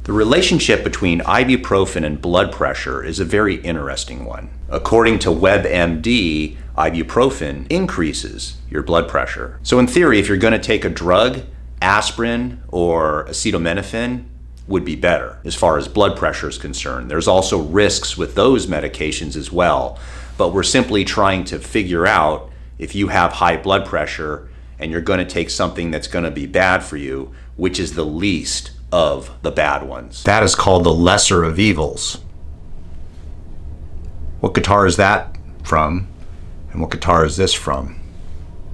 The relationship between ibuprofen and blood pressure is a very interesting one. According to WebMD, ibuprofen increases your blood pressure. So in theory, if you're going to take a drug, aspirin or acetaminophen would be better as far as blood pressure is concerned. There's also risks with those medications as well, but we're simply trying to figure out if you have high blood pressure and you're going to take something that's going to be bad for you, which is the least of the bad ones. That is called the lesser of evils. What guitar is that from? And what guitar is this from?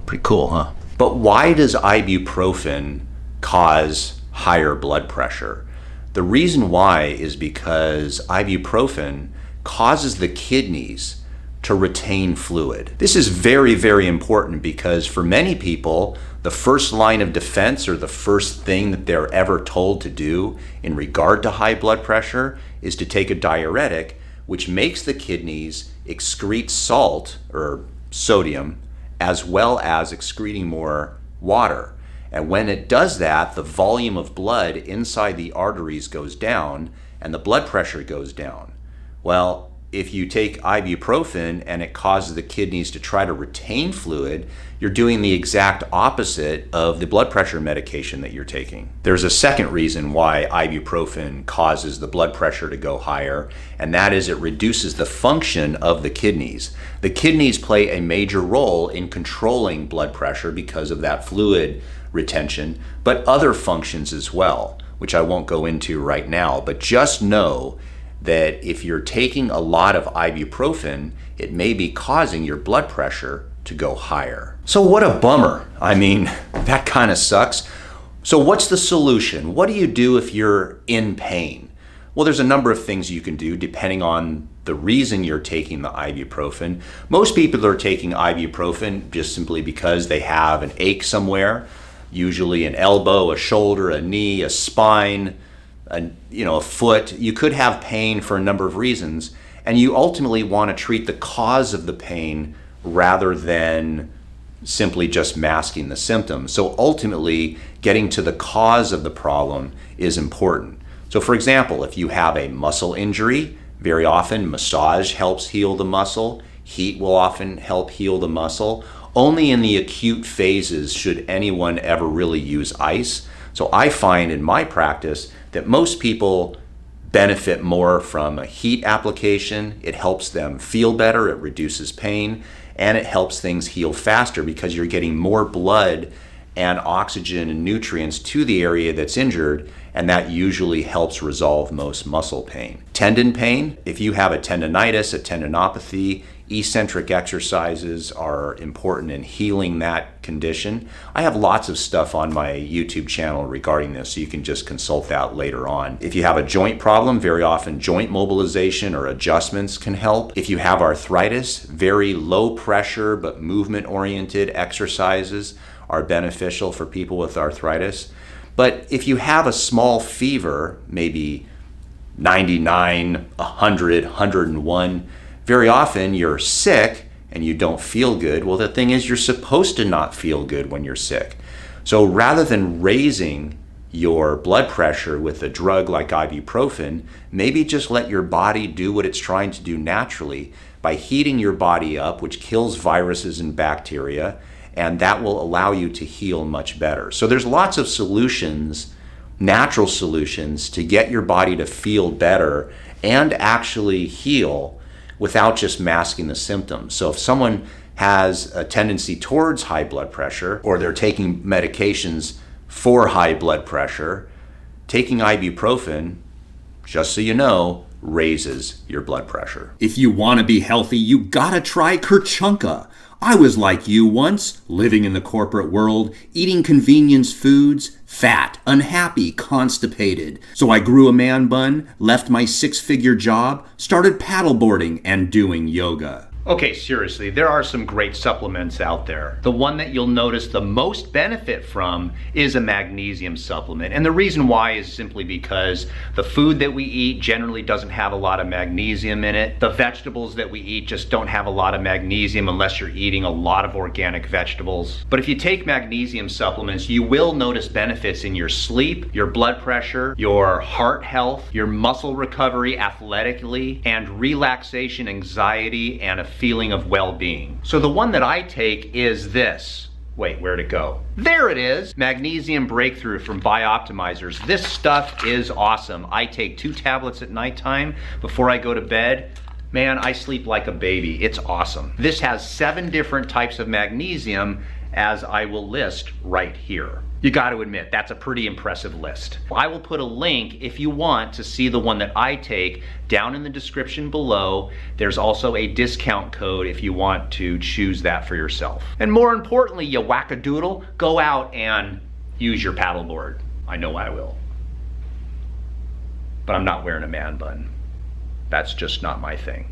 Pretty cool, huh? But why does ibuprofen cause higher blood pressure? The reason why is because ibuprofen causes the kidneys to retain fluid. This is very, very important because for many people, the first line of defense or the first thing that they're ever told to do in regard to high blood pressure is to take a diuretic, which makes the kidneys excrete salt or sodium as well as excreting more water. And when it does that, the volume of blood inside the arteries goes down and the blood pressure goes down. Well, if you take ibuprofen and it causes the kidneys to try to retain fluid, you're doing the exact opposite of the blood pressure medication that you're taking. There's a second reason why ibuprofen causes the blood pressure to go higher, and that is it reduces the function of the kidneys. The kidneys play a major role in controlling blood pressure because of that fluid retention, but other functions as well, which I won't go into right now. But just know that if you're taking a lot of ibuprofen, it may be causing your blood pressure to go higher. So what a bummer. I mean, that kind of sucks. So what's the solution? What do you do if you're in pain? Well, there's a number of things you can do depending on the reason you're taking the ibuprofen. Most people are taking ibuprofen just simply because they have an ache somewhere, usually an elbow, a shoulder, a knee, a spine, a foot. You could have pain for a number of reasons, and you ultimately want to treat the cause of the pain rather than simply just masking the symptoms. So ultimately, getting to the cause of the problem is important. So for example, if you have a muscle injury, very often massage helps heal the muscle. Heat will often help heal the muscle. Only in the acute phases should anyone ever really use ice. So I find in my practice that most people benefit more from a heat application. It helps them feel better, it reduces pain, and it helps things heal faster because you're getting more blood and oxygen and nutrients to the area that's injured, and that usually helps resolve most muscle pain. Tendon pain, if you have a tendonitis, a tendinopathy, eccentric exercises are important in healing that condition. I have lots of stuff on my YouTube channel regarding this, so you can just consult that later on. If you have a joint problem, very often joint mobilization or adjustments can help. If you have arthritis, very low pressure but movement oriented exercises are beneficial for people with arthritis. But if you have a small fever, maybe 99, 100, 101, very often you're sick and you don't feel good. Well, the thing is, you're supposed to not feel good when you're sick. So rather than raising your blood pressure with a drug like ibuprofen, maybe just let your body do what it's trying to do naturally by heating your body up, which kills viruses and bacteria, and that will allow you to heal much better. So there's lots of solutions, natural solutions, to get your body to feel better and actually heal without just masking the symptoms. So if someone has a tendency towards high blood pressure, or they're taking medications for high blood pressure, taking ibuprofen, just so you know, raises your blood pressure. If you want to be healthy, you gotta try Kerchunka. I was like you once, living in the corporate world, eating convenience foods, fat, unhappy, constipated. So I grew a man bun, left my 6-figure job, started paddleboarding and doing yoga. Okay, seriously, there are some great supplements out there. The one that you'll notice the most benefit from is a magnesium supplement. And the reason why is simply because the food that we eat generally doesn't have a lot of magnesium in it. The vegetables that we eat just don't have a lot of magnesium unless you're eating a lot of organic vegetables. But if you take magnesium supplements, you will notice benefits in your sleep, your blood pressure, your heart health, your muscle recovery athletically, and relaxation, anxiety, and a feeling of well-being. So the one that I take is this. Wait, where'd it go? There it is! Magnesium Breakthrough from Bioptimizers. This stuff is awesome. I take 2 tablets at nighttime before I go to bed. Man, I sleep like a baby. It's awesome. This has 7 different types of magnesium, as I will list right here. You got to admit, that's a pretty impressive list. I will put a link if you want to see the one that I take down in the description below. There's also a discount code if you want to choose that for yourself. And more importantly, you wackadoodle, go out and use your paddleboard. I know I will. But I'm not wearing a man bun. That's just not my thing.